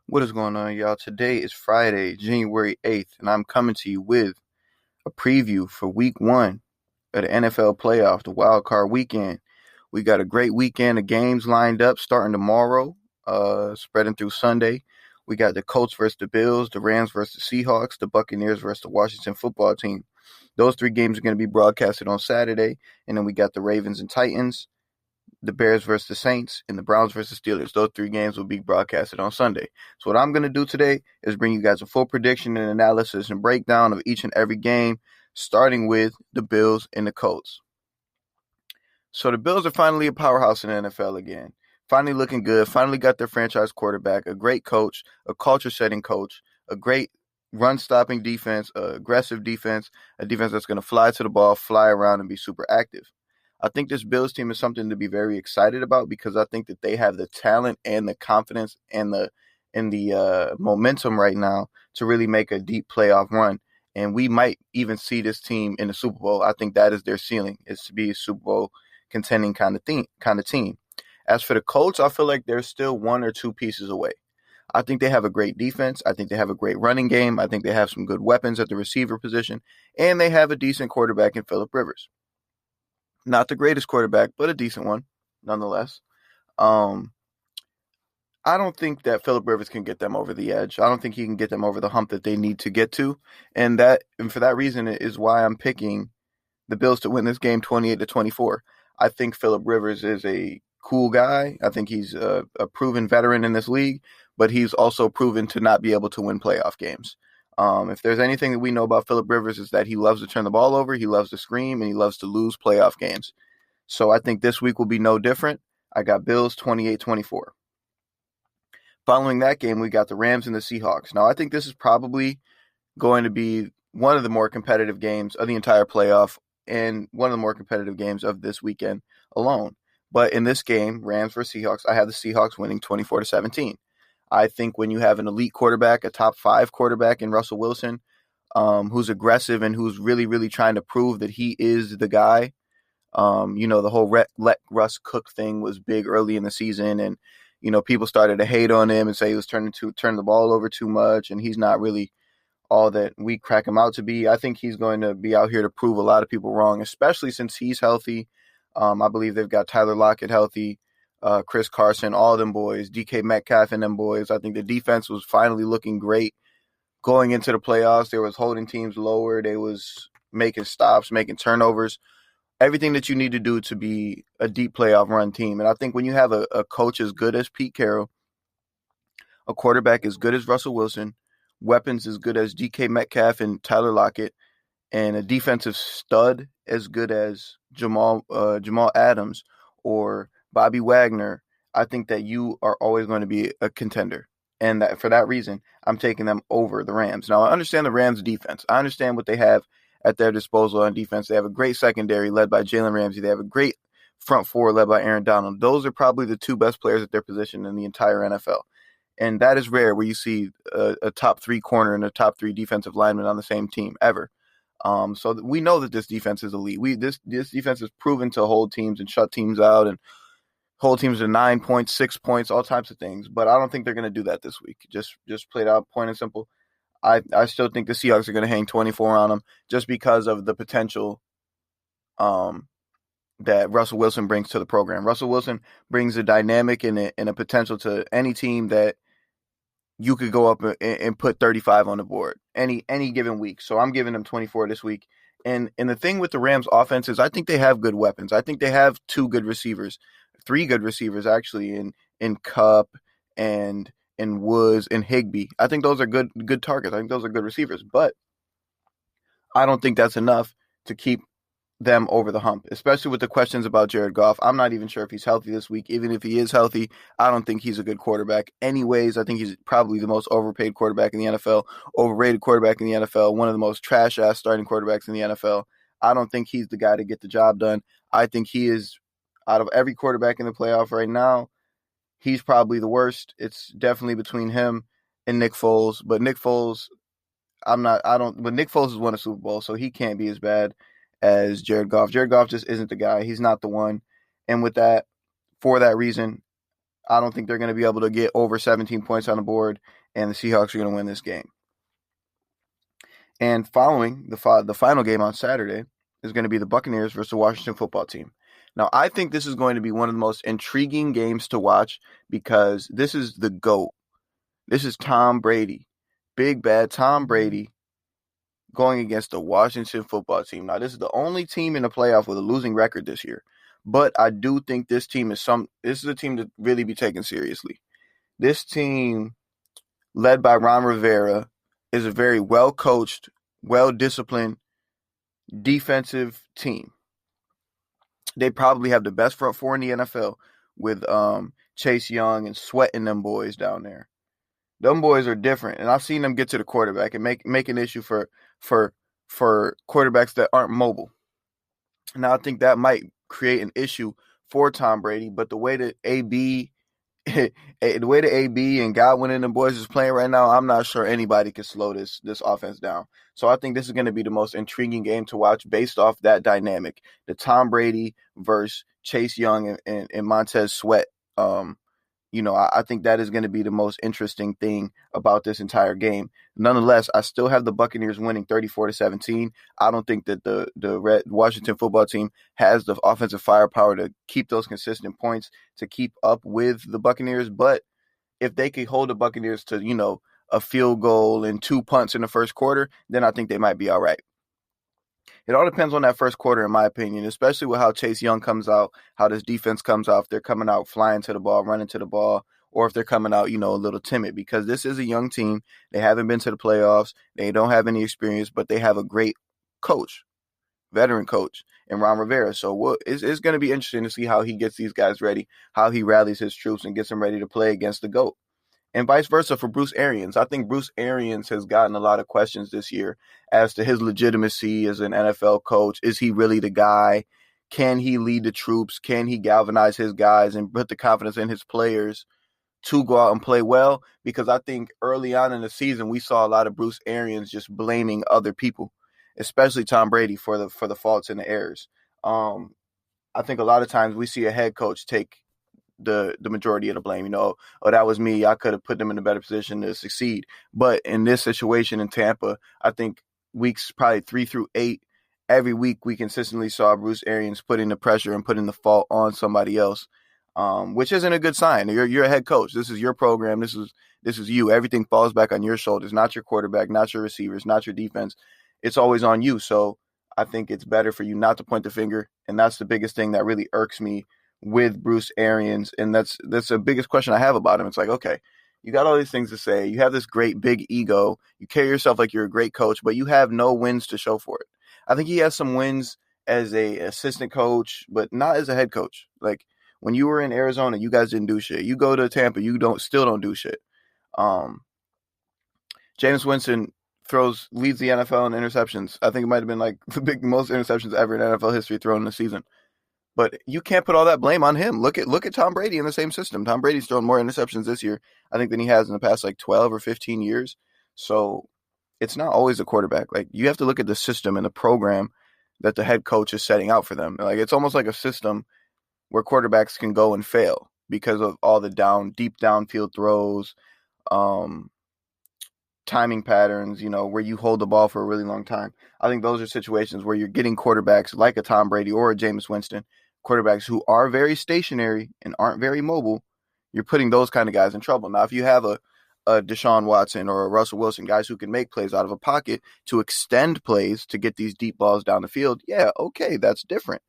What is going on, y'all? Today is Friday, January 8th, and I'm coming to you with a preview for week one of the NFL playoff, the wild card weekend. We got a great weekend of games lined up starting tomorrow, spreading through Sunday. We got the Colts versus the Bills, the Rams versus the Seahawks, the Buccaneers versus the Washington football team. Those three games are going to be broadcasted on Saturday, and then we got the Ravens and Titans, the Bears versus the Saints, and the Browns versus Steelers. Those three games will be broadcasted on Sunday. So what I'm going to do today is bring you guys a full prediction and analysis and breakdown of each and every game, starting with the Bills and the Colts. So the Bills are finally a powerhouse in the NFL again. Finally looking good, finally got their franchise quarterback, a great coach, a culture-setting coach, a great run-stopping defense, aggressive defense, a defense that's going to fly to the ball, fly around, and be super active. I think this Bills team is something to be very excited about because I think that they have the talent and the confidence and the momentum right now to really make a deep playoff run. And we might even see this team in the Super Bowl. I think that is their ceiling, is to be a Super Bowl contending kind of team. As for the Colts, I feel like they're still one or two pieces away. I think they have a great defense. I think they have a great running game. I think they have some good weapons at the receiver position. And they have a decent quarterback in Phillip Rivers. Not the greatest quarterback, but a decent one, nonetheless. I don't think that Phillip Rivers can get them over the edge. I don't think he can get them over the hump that they need to get to. And for that reason is why I'm picking the Bills to win this game 28-24. I think Phillip Rivers is a cool guy. I think he's a proven veteran in this league, but he's also proven to not be able to win playoff games. If there's anything that we know about Phillip Rivers is that he loves to turn the ball over, he loves to scream, and he loves to lose playoff games. So I think this week will be no different. I got Bills 28-24. Following that game, we got the Rams and the Seahawks. Now, I think this is probably going to be one of the more competitive games of the entire playoff and one of the more competitive games of this weekend alone. But in this game, Rams versus Seahawks, I have the Seahawks winning 24-17. I think when you have an elite quarterback, a top 5 quarterback in Russell Wilson, who's aggressive and who's really, really trying to prove that he is the guy. The whole let Russ cook thing was big early in the season, and people started to hate on him and say he was turning to turn the ball over too much, and he's not really all that we crack him out to be. I think he's going to be out here to prove a lot of people wrong, especially since he's healthy. I believe they've got Tyler Lockett healthy. Chris Carson, all of them boys, DK Metcalf and them boys. I think the defense was finally looking great going into the playoffs. They was holding teams lower. They was making stops, making turnovers, everything that you need to do to be a deep playoff run team. And I think when you have a coach as good as Pete Carroll, a quarterback as good as Russell Wilson, weapons as good as DK Metcalf and Tyler Lockett, and a defensive stud as good as Jamal Adams or Bobby Wagner, I think that you are always going to be a contender. And that for that reason, I'm taking them over the Rams. Now, I understand the Rams' defense. I understand what they have at their disposal on defense. They have a great secondary led by Jalen Ramsey. They have a great front four led by Aaron Donald. Those are probably the two best players at their position in the entire NFL. And that is rare where you see a top 3 corner and a top 3 defensive lineman on the same team ever. So we know that this defense is elite. This defense is proven to hold teams and shut teams out and hold teams to 9 points, 6 points, all types of things. But I don't think they're going to do that this week. Just played out, point and simple. I still think the Seahawks are going to hang 24 on them just because of the potential that Russell Wilson brings to the program. Russell Wilson brings a dynamic and a potential to any team that you could go up and put 35 on the board any given week. So I'm giving them 24 this week. And the thing with the Rams offense is I think they have good weapons. I think they have 2 good receivers, 3 good receivers actually in Kupp and in Woods and Higbee. I think those are good targets. I think those are good receivers. But I don't think that's enough to keep them over the hump, especially with the questions about Jared Goff. I'm not even sure if he's healthy this week. Even if he is healthy, I don't think he's a good quarterback. Anyways, I think he's probably the most overpaid quarterback in the NFL, overrated quarterback in the NFL, one of the most trash-ass starting quarterbacks in the NFL. I don't think he's the guy to get the job done. I think he is, out of every quarterback in the playoff right now, he's probably the worst. It's definitely between him and Nick Foles. But Nick Foles, but Nick Foles has won a Super Bowl, so he can't be as bad as Jared Goff. Jared Goff just isn't the guy. He's not the one. And for that reason, I don't think they're going to be able to get over 17 points on the board, and the Seahawks are going to win this game. And following the final game on Saturday is going to be the Buccaneers versus the Washington football team. Now, I think this is going to be one of the most intriguing games to watch because this is the GOAT. This is Tom Brady, big bad Tom Brady, going against the Washington football team. Now, this is the only team in the playoff with a losing record this year. But I do think this team is a team to really be taken seriously. This team, led by Ron Rivera, is a very well-coached, well-disciplined defensive team. They probably have the best front four in the NFL with Chase Young and Sweat and them boys down there. Them boys are different, and I've seen them get to the quarterback and make an issue for quarterbacks that aren't mobile. Now, I think that might create an issue for Tom Brady, but the way that AB and Godwin and the boys is playing right now, I'm not sure anybody can slow this offense down. So I think this is going to be the most intriguing game to watch based off that dynamic. The Tom Brady versus Chase Young and Montez Sweat. I think that is going to be the most interesting thing about this entire game. Nonetheless, I still have the Buccaneers winning 34-17. I don't think that the Washington football team has the offensive firepower to keep those consistent points, to keep up with the Buccaneers. But if they could hold the Buccaneers to, a field goal and 2 punts in the first quarter, then I think they might be all right. It all depends on that first quarter, in my opinion, especially with how Chase Young comes out, how this defense comes out, if they're coming out flying to the ball, running to the ball, or if they're coming out, a little timid, because this is a young team. They haven't been to the playoffs. They don't have any experience, but they have a great coach, veteran coach, in Ron Rivera. So it's going to be interesting to see how he gets these guys ready, how he rallies his troops and gets them ready to play against the GOAT. And vice versa for Bruce Arians. I think Bruce Arians has gotten a lot of questions this year as to his legitimacy as an NFL coach. Is he really the guy? Can he lead the troops? Can he galvanize his guys and put the confidence in his players to go out and play well? Because I think early on in the season, we saw a lot of Bruce Arians just blaming other people, especially Tom Brady for the faults and the errors. I think a lot of times we see a head coach take the majority of the blame. That was me. I could have put them in a better position to succeed. But in this situation in Tampa, I think weeks probably 3 through 8, every week we consistently saw Bruce Arians putting the pressure and putting the fault on somebody else, which isn't a good sign. You're a head coach. This is your program. This is you. Everything falls back on your shoulders, not your quarterback, not your receivers, not your defense. It's always on you. So I think it's better for you not to point the finger, and that's the biggest thing that really irks me with Bruce Arians, and that's the biggest question I have about him. It's like, okay, you got all these things to say. You have this great big ego. You carry yourself like you're a great coach, but you have no wins to show for it. I think he has some wins as a assistant coach, but not as a head coach. Like when you were in Arizona, you guys didn't do shit. You go to Tampa, you still don't do shit. Jameis Winston leads the NFL in interceptions. I think it might have been like the most interceptions ever in NFL history thrown in a season. But you can't put all that blame on him. Look at Tom Brady in the same system. Tom Brady's thrown more interceptions this year, I think, than he has in the past 12 or 15 years. So it's not always the quarterback. Like you have to look at the system and the program that the head coach is setting out for them. Like it's almost like a system where quarterbacks can go and fail because of all the deep downfield throws, timing patterns, where you hold the ball for a really long time. I think those are situations where you're getting quarterbacks like a Tom Brady or a Jameis Winston, quarterbacks who are very stationary and aren't very mobile. You're putting those kind of guys in trouble. Now, if you have a Deshaun Watson or a Russell Wilson, guys who can make plays out of a pocket to extend plays to get these deep balls down the field, yeah, okay, that's different.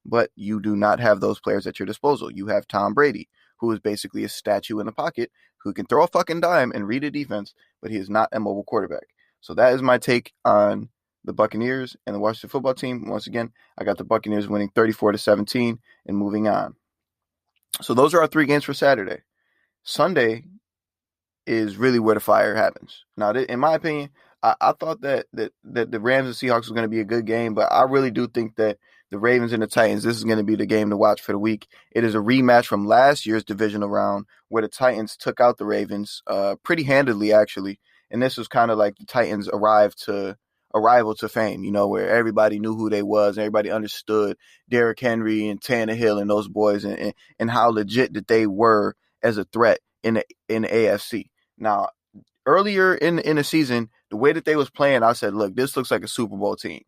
But you do not have those players at your disposal. You have Tom Brady, who is basically a statue in the pocket, who can throw a fucking dime and read a defense, but he is not a mobile quarterback. So that is my take on the Buccaneers and the Washington football team. Once again, I got the Buccaneers winning 34-17 and moving on. So those are our 3 games for Saturday. Sunday is really where the fire happens. Now, in my opinion, I thought that the Rams and Seahawks was going to be a good game, but I really do think that the Ravens and the Titans, this is going to be the game to watch for the week. It is a rematch from last year's divisional round where the Titans took out the Ravens pretty handedly, actually. And this was kind of like the Titans arrival to fame, where everybody knew who they was and everybody understood Derrick Henry and Tannehill and those boys and how legit that they were as a threat in the AFC. Now, earlier in the season, the way that they was playing, I said, look, this looks like a Super Bowl team.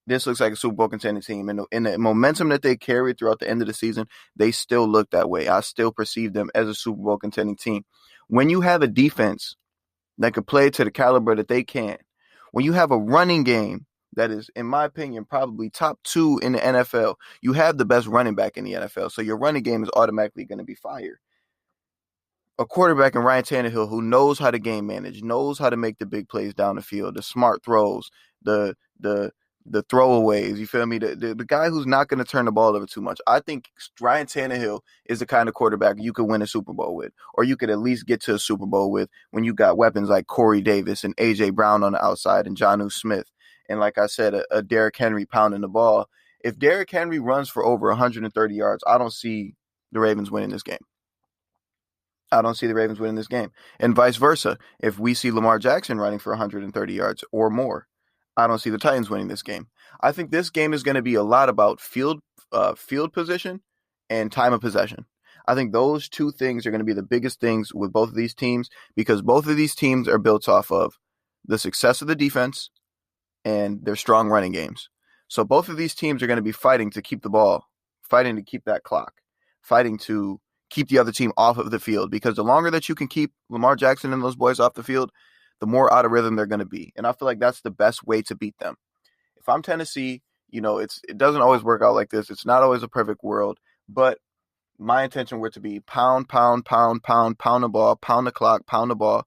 This looks like a Super Bowl contending team. And in the momentum that they carried throughout the end of the season, they still look that way. I still perceive them as a Super Bowl contending team. When you have a defense that could play to the caliber that they can, when you have a running game that is, in my opinion, probably top 2 in the NFL, you have the best running back in the NFL. So your running game is automatically going to be fire. A quarterback in Ryan Tannehill who knows how to game manage, knows how to make the big plays down the field, the smart throws, the throwaways, you feel me? The guy who's not going to turn the ball over too much. I think Ryan Tannehill is the kind of quarterback you could win a Super Bowl with, or you could at least get to a Super Bowl with when you got weapons like Corey Davis and A.J. Brown on the outside and Jonnu Smith. And like I said, a Derrick Henry pounding the ball. If Derrick Henry runs for over 130 yards, I don't see the Ravens winning this game. I don't see the Ravens winning this game. And vice versa. If we see Lamar Jackson running for 130 yards or more, I don't see the Titans winning this game. I think this game is going to be a lot about field position and time of possession. I think those two things are going to be the biggest things with both of these teams, because both of these teams are built off of the success of the defense and their strong running games. So both of these teams are going to be fighting to keep the ball, fighting to keep that clock, fighting to keep the other team off of the field, because the longer that you can keep Lamar Jackson and those boys off the field, the more out of rhythm they're going to be. And I feel like that's the best way to beat them. If I'm Tennessee, it doesn't always work out like this. It's not always a perfect world, but my intention were to be pound the ball, pound the clock, pound the ball,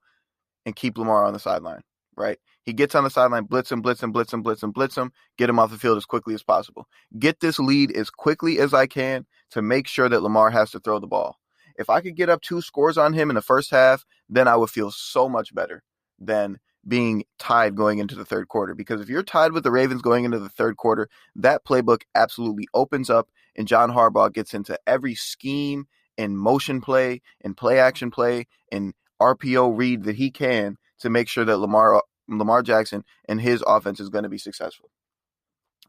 and keep Lamar on the sideline, right? He gets on the sideline, blitz him, get him off the field as quickly as possible. Get this lead as quickly as I can to make sure that Lamar has to throw the ball. If I could get up 2 scores on him in the first half, then I would feel so much better than being tied going into the third quarter. Because if you're tied with the Ravens going into the third quarter, that playbook absolutely opens up and John Harbaugh gets into every scheme and motion play and play action play and RPO read that he can to make sure that Lamar Jackson and his offense is going to be successful.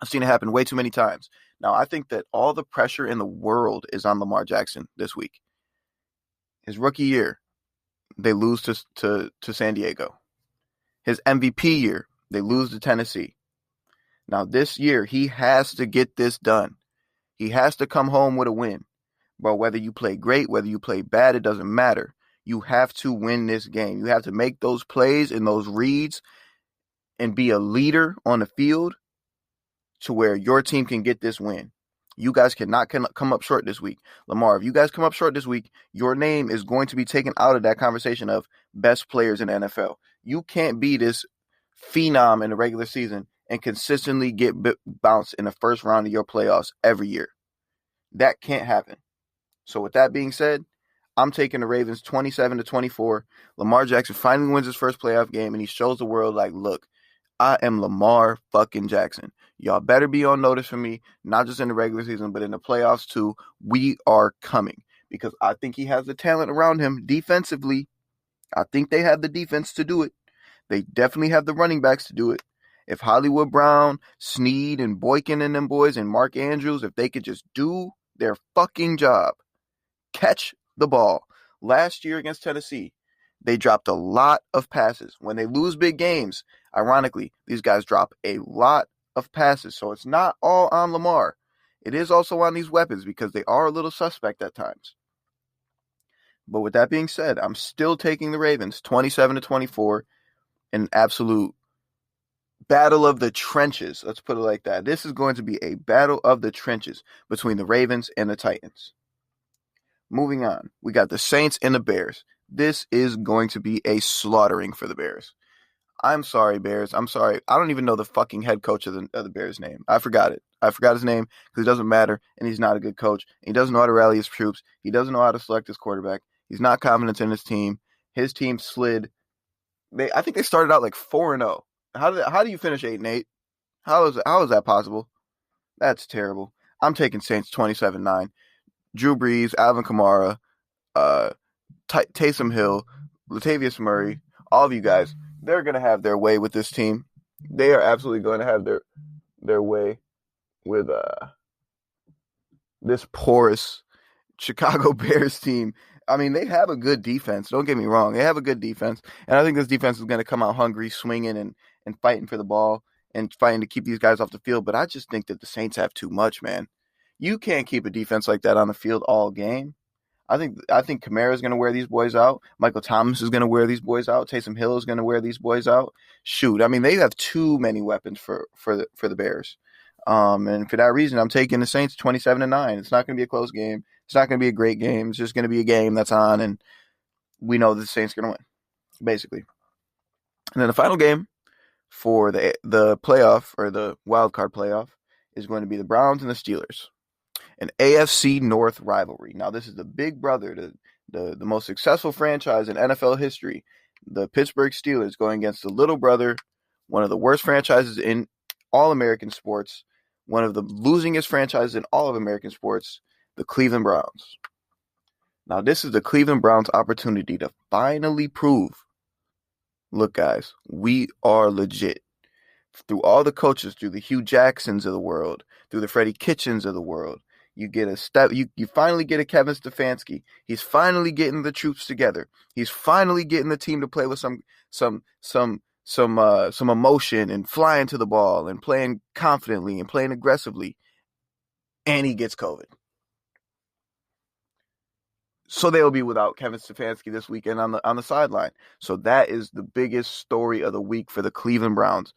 I've seen it happen way too many times. Now, I think that all the pressure in the world is on Lamar Jackson this week. His rookie year, they lose to San Diego. His MVP year, they lose to Tennessee. Now, this year, he has to get this done. He has to come home with a win. But whether you play great, whether you play bad, it doesn't matter. You have to win this game. You have to make those plays and those reads and be a leader on the field to where your team can get this win. You guys cannot come up short this week. Lamar, if you guys come up short this week, your name is going to be taken out of that conversation of best players in the NFL. You can't be this phenom in the regular season and consistently get bounced in the first round of your playoffs every year. That can't happen. So with that being said, I'm taking the Ravens 27-24. Lamar Jackson finally wins his first playoff game, and he shows the world, like, look, I am Lamar fucking Jackson. Y'all better be on notice for me, not just in the regular season, but in the playoffs too. We are coming, because I think he has the talent around him defensively. I think they have the defense to do it. They definitely have the running backs to do it. If Hollywood Brown, Snead, and Boykin and them boys and Mark Andrews, if they could just do their fucking job, catch the ball. Last year against Tennessee, they dropped a lot of passes. When they lose big games, ironically, these guys drop a lot of passes. So it's not all on Lamar. It is also on these weapons, because they are a little suspect at times. But with that being said, I'm still taking the Ravens 27-24 in an absolute battle of the trenches. Let's put it like that. This is going to be a battle of the trenches between the Ravens and the Titans. Moving on, we got the Saints and the Bears. This is going to be a slaughtering for the Bears. I'm sorry, Bears. I'm sorry. I don't even know the fucking head coach of the Bears' name. I forgot it. I forgot his name because it doesn't matter, and he's not a good coach. He doesn't know how to rally his troops. He doesn't know how to select his quarterback. He's not confident in his team. His team slid. I think they started out like 4-0. How do you finish 8-8? How is that possible? That's terrible. I'm taking Saints 27-9. Drew Brees, Alvin Kamara, Taysom Hill, Latavius Murray, all of you guys, they're going to have their way with this team. They are absolutely going to have their way with this porous Chicago Bears team I mean, they have a good defense. Don't get me wrong. They have a good defense. And I think this defense is going to come out hungry, swinging and fighting for the ball and fighting to keep these guys off the field. But I just think that the Saints have too much, man. You can't keep a defense like that on the field all game. I think Kamara is going to wear these boys out. Michael Thomas is going to wear these boys out. Taysom Hill is going to wear these boys out. Shoot, I mean, they have too many weapons for the Bears. And for that reason, I'm taking the Saints 27-9. It's not going to be a close game. It's not going to be a great game. It's just going to be a game that's on, and we know the Saints are going to win, basically. And then the final game for the playoff or the wild card playoff is going to be the Browns and the Steelers, an AFC North rivalry. Now, this is the big brother, the most successful franchise in NFL history, the Pittsburgh Steelers, going against the little brother, one of the worst franchises in all American sports, one of the losingest franchises in all of American sports, the Cleveland Browns. Now, this is the Cleveland Browns' opportunity to finally prove, look, guys, we are legit. Through all the coaches, through the Hugh Jacksons of the world, through the Freddie Kitchens of the world, you get a step. You finally get a Kevin Stefanski. He's finally getting the troops together. He's finally getting the team to play with some emotion and flying to the ball and playing confidently and playing aggressively. And he gets COVID. So they'll be without Kevin Stefanski this weekend on the sideline. So that is the biggest story of the week for the Cleveland Browns.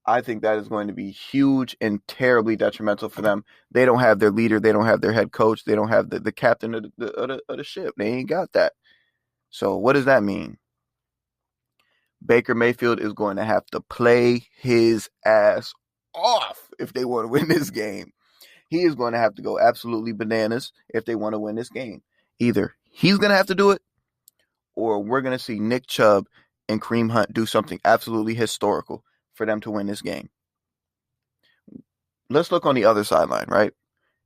I think that is going to be huge and terribly detrimental for them. They don't have their leader. They don't have their head coach. They don't have the captain of the ship. They ain't got that. So what does that mean? Baker Mayfield is going to have to play his ass off if they want to win this game. He is going to have to go absolutely bananas if they want to win this game. Either he's going to have to do it, or we're going to see Nick Chubb and Kareem Hunt do something absolutely historical for them to win this game. Let's look on the other sideline, right?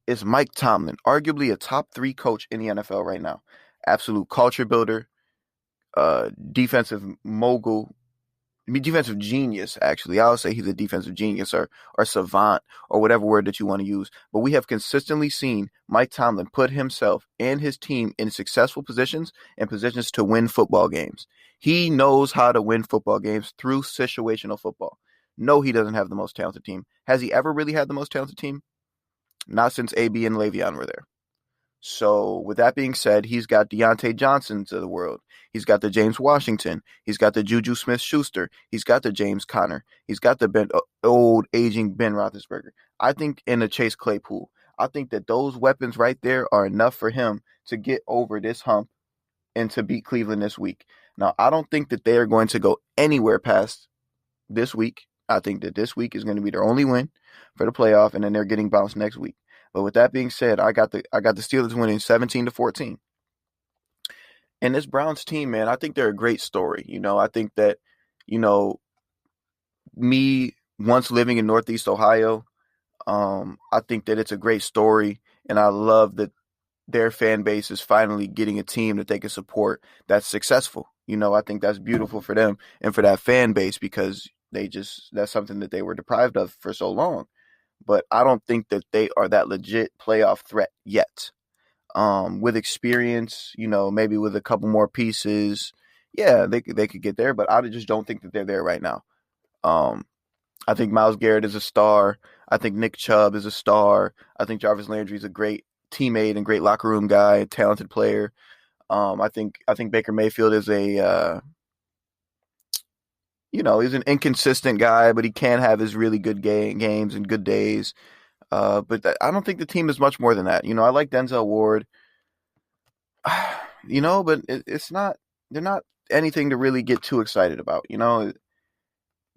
It's Mike Tomlin, arguably a top 3 coach in the NFL right now. Absolute culture builder, defensive mogul, defensive genius, actually. I'll say he's a defensive genius or savant or whatever word that you want to use. But we have consistently seen Mike Tomlin put himself and his team in successful positions and positions to win football games. He knows how to win football games through situational football. No, he doesn't have the most talented team. Has he ever really had the most talented team? Not since AB and Le'Veon were there. So with that being said, he's got Deontay Johnsons of the world. He's got the James Washington. He's got the Juju Smith-Schuster. He's got the James Conner. He's got the old aging Ben Roethlisberger. I think in the Chase Claypool. I think that those weapons right there are enough for him to get over this hump and to beat Cleveland this week. Now, I don't think that they are going to go anywhere past this week. I think that this week is going to be their only win for the playoff, and then they're getting bounced next week. But with that being said, I got the Steelers winning 17-14. And this Browns team, man, I think they're a great story. I think that, me once living in Northeast Ohio, I think that it's a great story, and I love that their fan base is finally getting a team that they can support that's successful. I think that's beautiful for them and for that fan base because that's something that they were deprived of for so long. But I don't think that they are that legit playoff threat yet. With experience, maybe with a couple more pieces, yeah, they could get there, but I just don't think that they're there right now. I think Myles Garrett is a star. I think Nick Chubb is a star. I think Jarvis Landry is a great teammate and great locker room guy, a talented player. I think Baker Mayfield is he's an inconsistent guy, but he can have his really good games and good days. But I don't think the team is much more than that. I like Denzel Ward, but it's not, they're not anything to really get too excited about.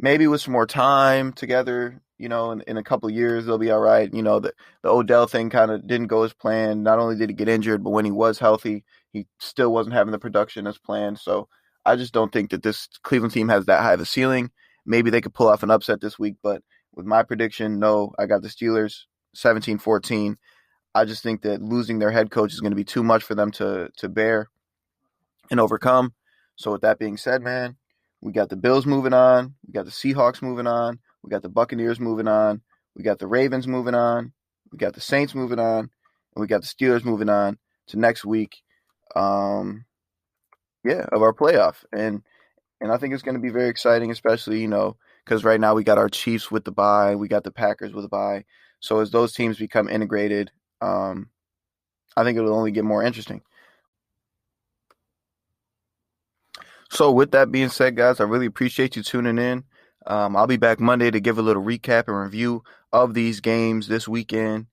Maybe with some more time together, in a couple of years, they'll be all right. The Odell thing kind of didn't go as planned. Not only did he get injured, but when he was healthy, he still wasn't having the production as planned. So I just don't think that this Cleveland team has that high of a ceiling. Maybe they could pull off an upset this week, but with my prediction, no, I got the Steelers 17-14. I just think that losing their head coach is going to be too much for them to bear and overcome. So with that being said, man, we got the Bills moving on. We got the Seahawks moving on. We got the Buccaneers moving on. We got the Ravens moving on. We got the Saints moving on. And we got the Steelers moving on to next week. of our playoff. And I think it's going to be very exciting, especially, because right now we got our Chiefs with the bye, we got the Packers with the bye. So as those teams become integrated, I think it'll only get more interesting. So with that being said, guys, I really appreciate you tuning in. I'll be back Monday to give a little recap and review of these games this weekend.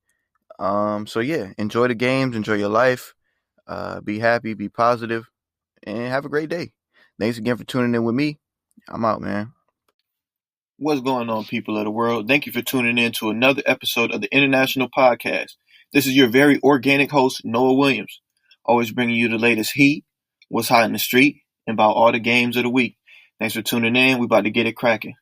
So yeah, enjoy the games, enjoy your life, be happy, be positive, and have a great day. Thanks again for tuning in with me. I'm out, man. What's going on, people of the world? Thank you for tuning in to another episode of the International Podcast. This is your very organic host, Noah Williams, always bringing you the latest heat, what's hot in the street, and about all the games of the week. Thanks for tuning in. We about to get it cracking.